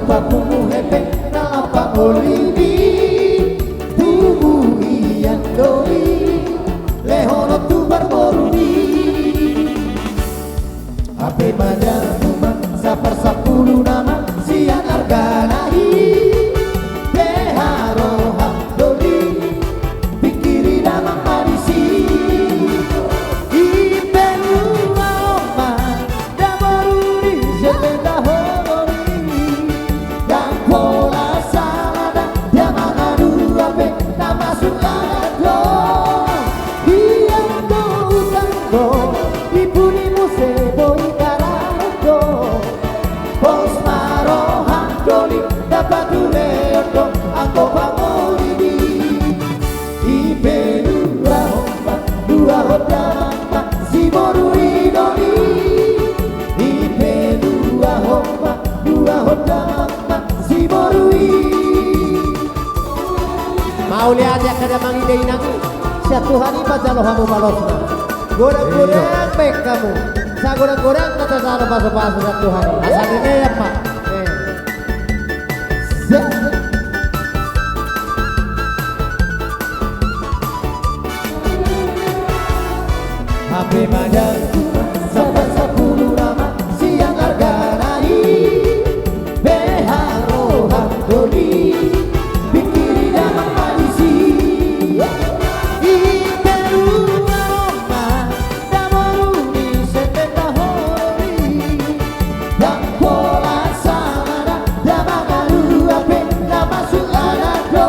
papumu hepe nalapa olini tubuh iyan doli lehono tu barboruni ape madar rumah sapar sapuluh nama siang arganahi beharo hamdoli pikiri nama marisi ibenu oma damaruni sepeda horori dan pola salada diamanganu ape nama sukado iyang do utanggo ibunimu seboi karado bos marohan doli dapat tuleondo aku bangurini ibenu rahomba dua hodama si morui doli ibenu rahomba dua hodama si morui mau lihat ya kada mangidei nangi satu hari pajalo hamu balosna goreng-goreng baik kamu sa goreng-goreng kata sa lepas-lepas satu hari asal ini ya pak HP madar sampai 10 nama siang arganai beharo hamdoli pikiri damang malisi iberu aroma damoruni sepeta horori dan pola salada damagalu ape nama suarado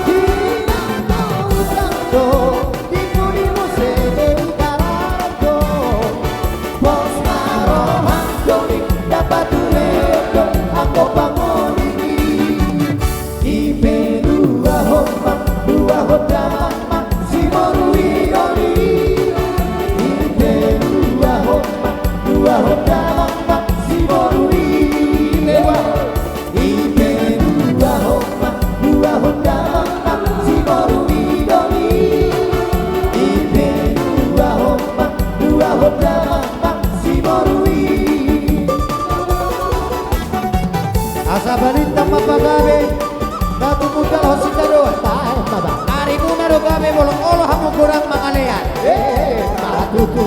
dinamo utangdo dikunimu sebei karado bos marohan doli dapat tuledo aku bangunini ibe dua hodama si morui doli ibe dua hodama si morui lewat ibe dua hodama si morui doli ibe dua hodama si morui asa balita mapagabe batu mutal hosikado tae baba ari kuna do gabe bolong olo hamu kurang mangalean batuku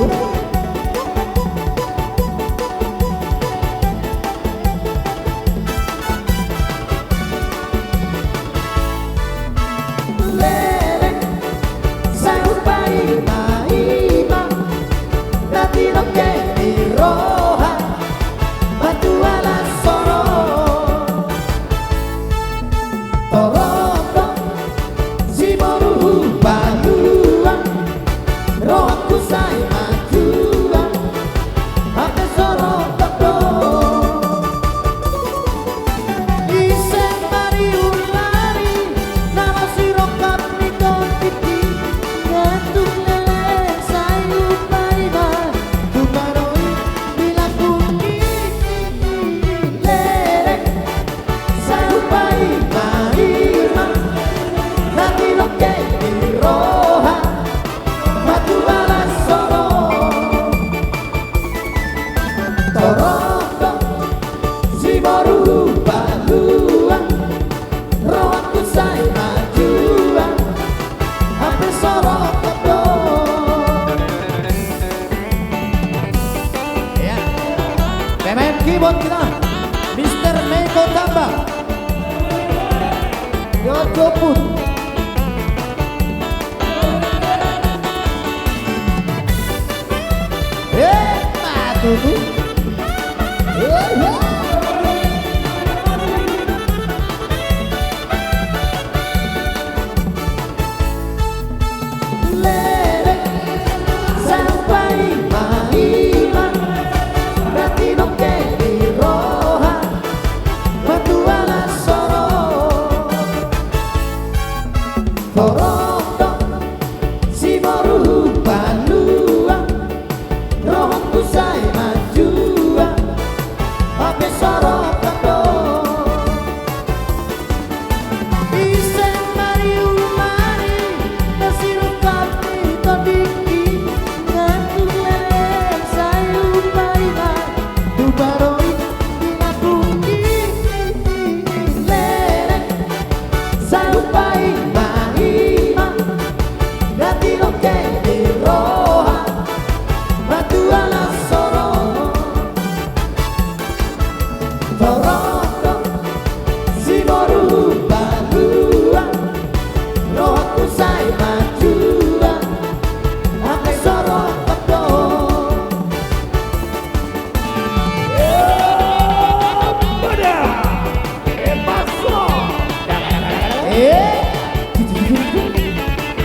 lele saupai maima dati loke iroha batu ala soro Toronto si moru baluan rohku say majuan ate soro tokdo isen mari ulari nama sirokap nikon titi ngetuk lele sayu paiba tumaroi bilang kungi lele sayu paiba nanti loke iroha batu balas soro Toronto si moru baluan rohku say majuan hampir soro tokdo ya pemain keyboard kita Mr. Meko Tambah Yojo Pun matutu lele sampai maima berarti loke iroha batu ala soro Toronto si moru baluan rohku say maju Toronto si berubah rohku saya maju akan sorot betul.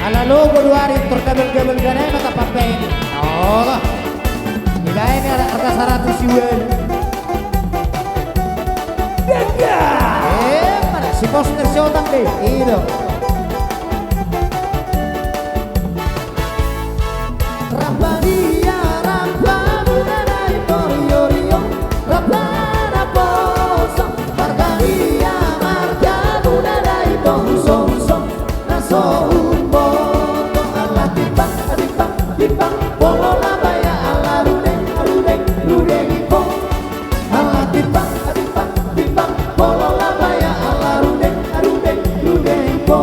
Ala logo luari terkabel-kabel ganay matapapai ini. Oh, nilai ini ada harga 100 yuan. Mana si poster si otak deh, itu. Rabbania, Rabbamu nanai rio, Rabbana poso, Margania, Margamu nanai tongso, naso umbo, ala timbang, polo labaya ala rudeng ipo, ala timbang, polo labaya ala rudeng ipo.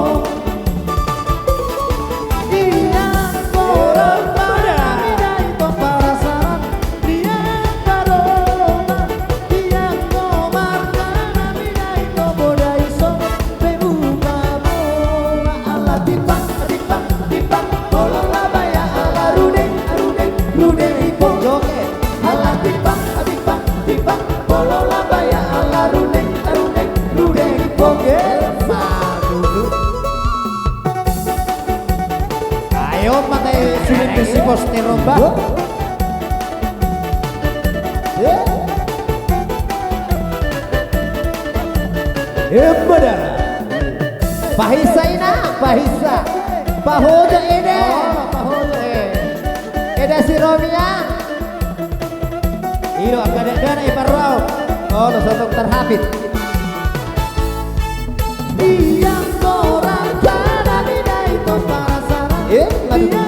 Ayo pakai sulit besi poster romba. Benar. Pahisa ina, pahisa. Pahoja ede. Ede si Romia. Iyo akan ada iparau. Oh, sosok terhabis. Yang orang cara beda itu para salah. Lagu